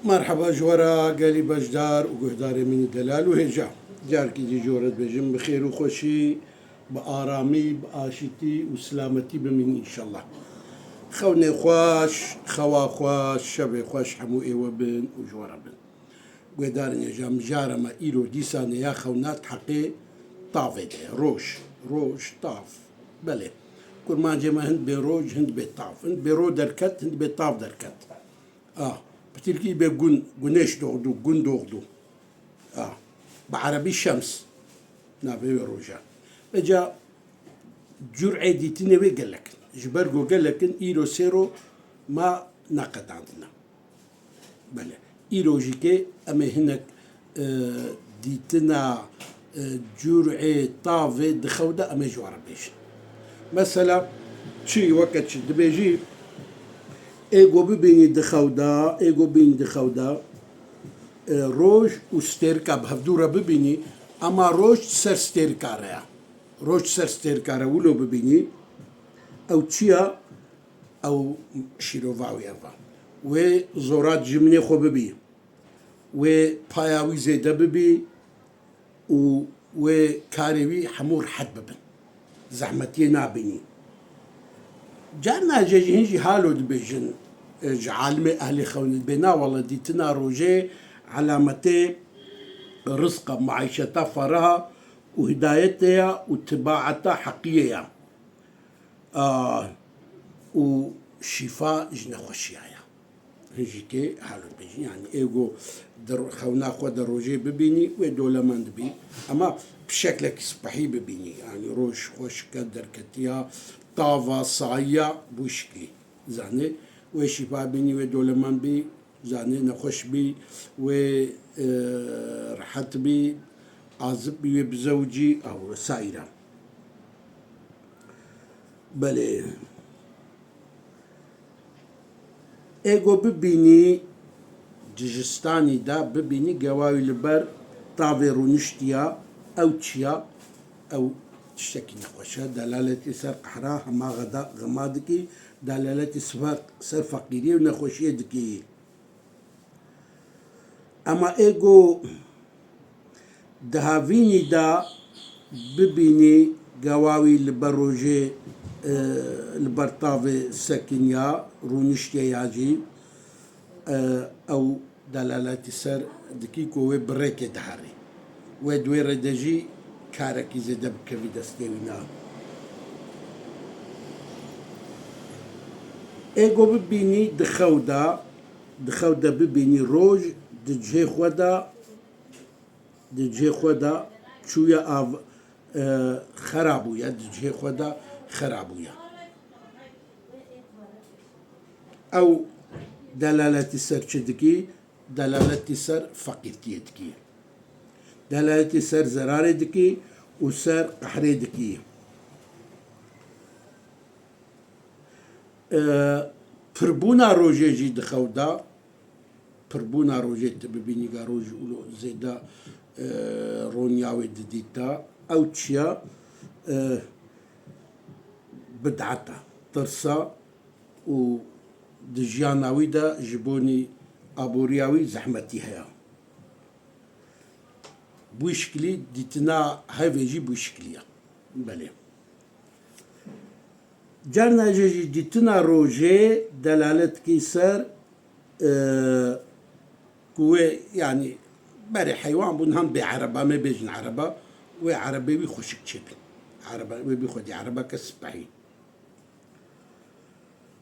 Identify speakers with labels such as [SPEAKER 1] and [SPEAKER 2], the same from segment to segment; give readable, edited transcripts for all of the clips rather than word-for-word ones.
[SPEAKER 1] مرحبا جورا قالي بجدار وقهداري من الدلال وهجا جاركي دي جورة بجم بخير وخوشي بآرامي بآشتي وسلامتي بمن إن شاء الله خوني خواش خوا خواش شبي خواش حمو إيوة بن وجورا بن قهدارني جام جارما إيرو ديسان يا خونات حقي طافي دي روش طاف بلي كل ما جمع هند بروج هند بطاف هند برو دركت هند بطاف دركت بتلقي بيقول قنيش دوغدو قن دوغدو بعربي الشمس نافي روجا بجا جرعة دي تنوي قال لك جبرقو قال لك إيرو سيرو ما نقد عندنا بلا إيرو جيكي أما هناك ديتنا جرعة طافي دخودة أما جو عربيش مثلا شي وقت شي دبيجي ايجو ببيني دخودا روج وستيركا بهفدورة ببيني اما روج سر ستيركا ولو ببيني او تشيا او شيروفاوي افا و زورات جمني خو ببي و باياوي زيدا ببي و كاريوي حمور حد ببن زحمتي نابيني جانا هنجي حالو دبيجن عالمي أهلي خون البناء والله ديتنا روجي علامتي رزقة معيشتها فرها وهدايتها واتباعتها حقيقية وشفاء جنا خوشيايا هنجي كي حالو دبيجن يعني ايجو خونا خو روجي ببيني ودولة من دبي اما بشكل صباحي ببيني يعني روش خوش كدر كتيا طافا صايا بوشكي زاني وشفاء بيني ودولة من بي زاني نخش بي و رحت بي عزب بي بزوجي او سائرة بلي ايجو ببيني جيجستاني دا ببيني قواوي لبر طافي رونشتيا او تشيا او تشتكي نخوشها دلالة سر قحراها ما غدا غمادكي دلالة سر فقيري ونخوشية دكي اما ايجو دهافيني دا ببيني قواوي لبروجي البرطافي ساكنيا رونشتيا ياجي او دلالة سر دكيكو وبريكي دهاري ودوي ردجي كاركي زيدا بكفي دستيونا ايجو ببيني دخودا ببيني روج دجي خودا شوية اف خرابويا دجي خودا خرابويا او دلالة سر شدكي دلالة سر فقيرتيتكي دلالة سر زراري دكي وسر قحري دكي پربونا روجي جي دخودا پربونا روجي تببيني قا روجي ولو زيدا رونياوي دديتا او تشيا بدعتا ترسا و دجياناوي دا جبوني ابورياوي زحمتي هيا بوشكلي ديتنا هايفيجي بوشكليا بلي جارنا جيجي ديتنا روجي دلالة كيسر كوي يعني بري حيوان بنهم بعربة ما بيجن عربة وعربي بيخشك شبل عربة بيخدي عربة كسبحي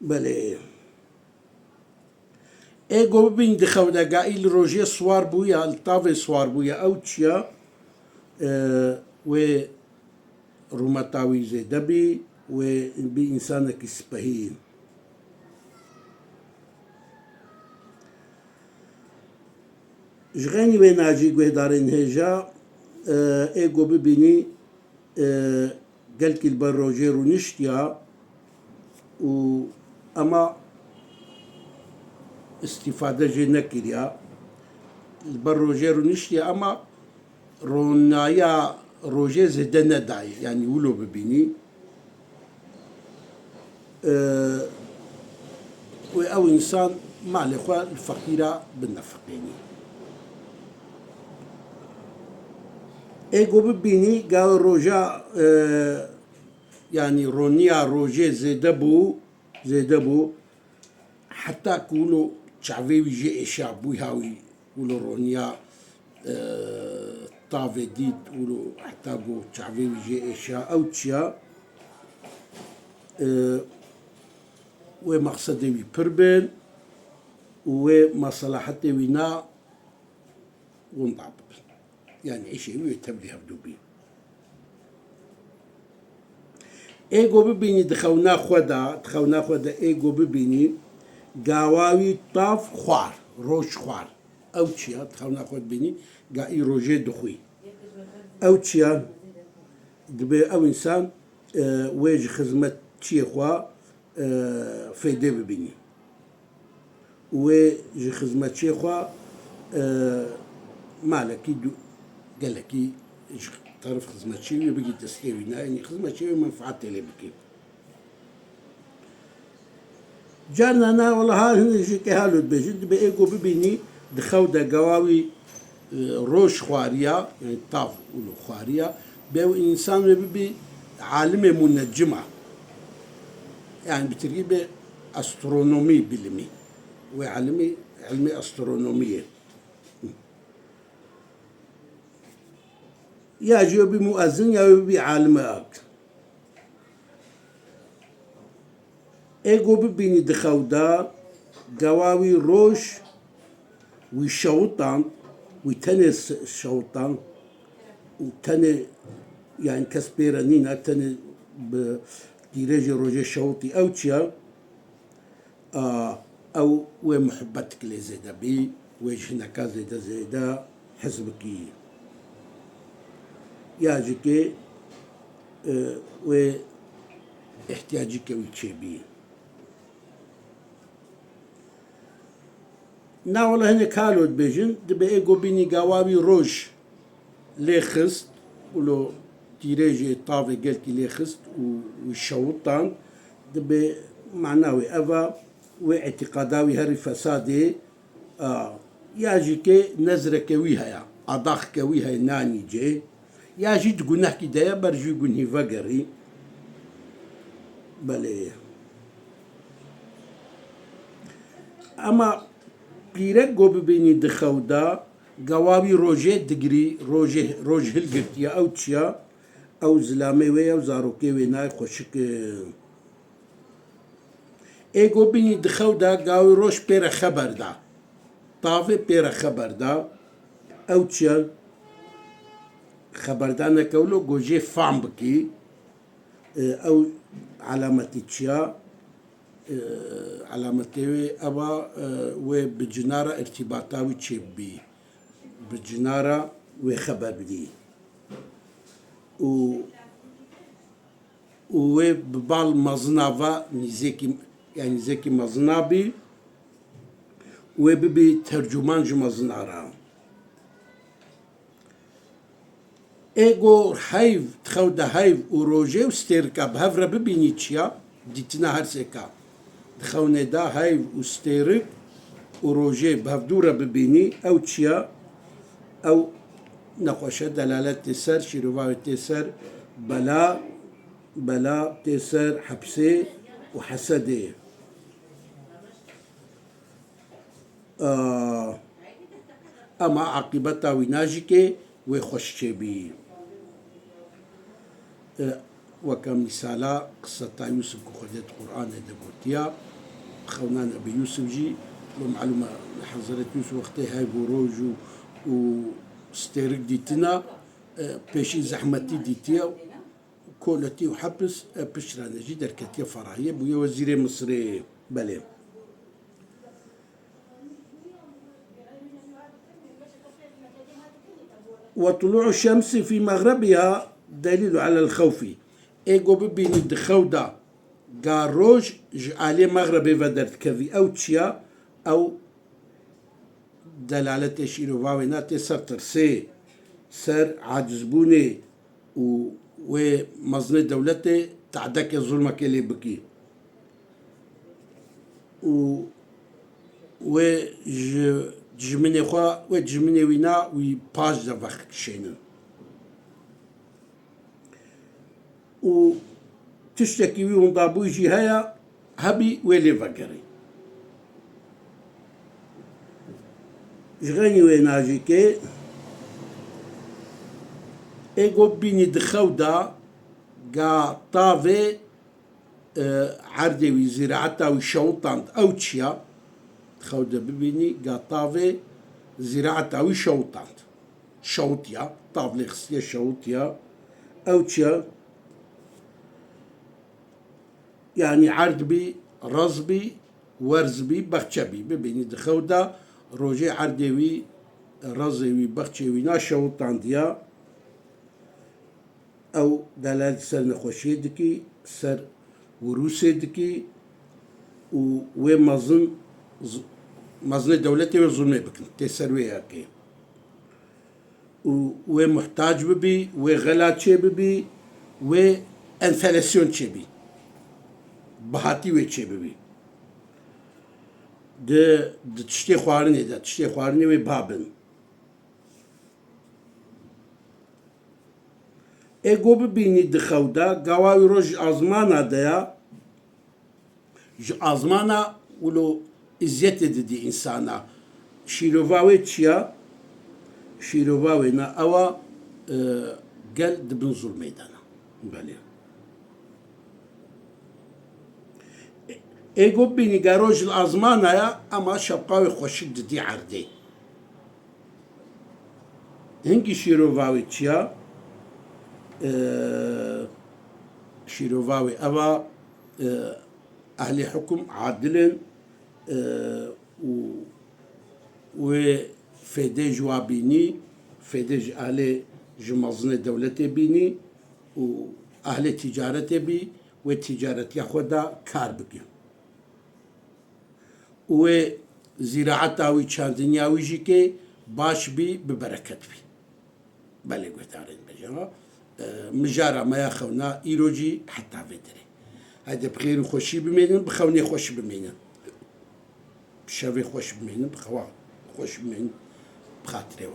[SPEAKER 1] بلي ايجو بين دخونا قايل روجي صوار بويا الطافي صوار بويا او تشيا و روماتاوي زي دبي وبإنسانك السبهين جغاني وين اجي قهدارين هجا ايجو ببيني قلت البروجي رونشتيا و اما استفادة جي نكريا البروجي رونشتيا اما رونايا روجي زدنا داي يعني ولو ببيني او انسان مع الإخوة الفقيرة بالنفقيني إيجو ببيني قال روجا يعني رونيا روجي زيدبو حتى كولو تشافي ويجي إشابوي هاوي كولو رونيا طافي ديت كولو حتى كو تشافي ويجي إشا أو تشيا ومقصدي وي بربن ومصلحتي وينا ونضعب يعني إشي ويتبلي هبدو بيه إيجو ببيني دخونا خدا إيجو ببيني قاواوي طاف خوار روش خوار أو تشيا دخونا خود بيني قاي روجي دخوي أو تشيا دبي أو إنسان ويج خدمة تشي خوا فيدي ببيني ويج خدمة تشي خوا مالكي دو قالكي تعرف خدمة شيء بيجي تسكيوي يعني خدمة شيء منفعة اللي بكي جانا أنا والله هذا شيء كهالو بيجد بيجو ببيني دخودة قواوي روش خواريا يعني طاف ولو خواريا بيو إنسان بيبي عالمي منجمة يعني بتريبه أسترونومي بالمي وعلمي علمي أسترونومية يا جوبي مؤذن يا جوبي عالم أك إيجو ببيني دخودا قواوي روش وشوطان وتاني الشوطان وتاني يعني كسبيرانين تاني بديريجي روجي شوطي أو تشيا أو ومحبتك لزيدا بي وجهناك زيدا حزبكي ياجيكي و احتياجك ويتشبي نا والله هنا كالو بيجن دبي ايجو بيني قواوي روج ليخست ولو تيريجي طافي قلتي ليخست والشوطان دبي معناوي افا واعتقاداوي هري فسادي ياجيكي نزرك ويها اضاخك ويها ناني جي ياجي تقول نحكي دايا برجي يقول هي فقري بله اما بيرك جو ببيني دخودا قواوي روجي دقري روج هلقرتيا او تشيا او زلامي ويا وزاروكي ويناي خوشك ايجو بيني دخودا قاوي روش بيرا خبر دا طافي بيرا خبر دا او تشيا خبردانا كولو جوجي فام بكي او علامتي تشيا علامتي ابا وبجنارة ارتباطاوي تشبي بجنارة وخبر بدي وببال مزنافا نزيكي يعني زيكي مزنابي وببي ترجمان جمزنارا ايجو هايف تخودا هايف وروجي وستيركا بهفرا ببيني تشيا ديتنا هرسيكا تخونا دا هايف وستيرك وروجي بهفدورا ببيني او تشيا او نقوشة دلالة تسر شيروفاوي تسر بلا تسر حبسي وحسدي اما عاقبتها ويناجيكي وخوشي بي وكمثالا قصة يوسف كخدت قرآن دبوتيا خونا أبي يوسف جي ومعلومة حضرت يوسف وقتها هاي بروج وستيرك ديتنا بيشي زحمتي ديتيا كولتي وحبس بشرانا جي دركتيا فراهية بويا وزير مصري بلي وطلوع الشمس في مغربها دليل على الخوف ايجو ببيني دخودا قاروج عليه مغربي فدرت كذي او تشيا او دلالة شيرو فاويناتي سر ترسي سر عاجزبوني ومزني دولتي تعدك الظلمة كلي بكي و جمني خوا و جمني وينا وي باج دا وقت شينن و تشتكي ويهم ضابويجي هيا هبي ويلي فقري جغني ويناجي كي ايجو بيني دخودا قا طافي عردي وزراعتا وشوطانت او تشيا خودا ببيني قا طافي زراعتا وشوطانت شوطيا طافلي خصية شوطيا او تشيا يعني عردبي رزبي ورزبي بخشبي ببيني دخودا روجي عردوي رزوي بخشوي نا شوطان ديا او دلال سر نخوشي دكي سر وروسي دكي و مزن دولتي وظلمي بكن تسروي هكي و محتاج ببي و غلاتشي ببي و انفلاسيون تشبي بهاتي و تشبي د تشتي خوارني دا تشتي خوارني و بابن ايجو ببيني دخودا قواوي روج ازمانا ديا ازمانا ولو ازيت دي انسانا شيروفاوي تشيا شيروفاوي نا اوا قال دبن ظلم ميدانا بالي ايجو بيني قاروج الازمانا يا اما شبقاوي خوشد دي عردي هنجي شيروفاوي تشيا شيروفاوي أبا أهل حكم عادلين و فيدي جوابيني فيدي أهل جمازن دولتي بيني و أهل تجارتي بي والتجارة ياخدا كار بكي و زراعتاوي چاندنياوي جيكي باش بي ببركت بي بلي قتارين بجا مجارة ما ياخونا إيروجي حتى بدري هذا بخير وخوشي بمينن بخوني خوش بمينن بشافي خوش بمينن بخوا خوش بمينن بخاطري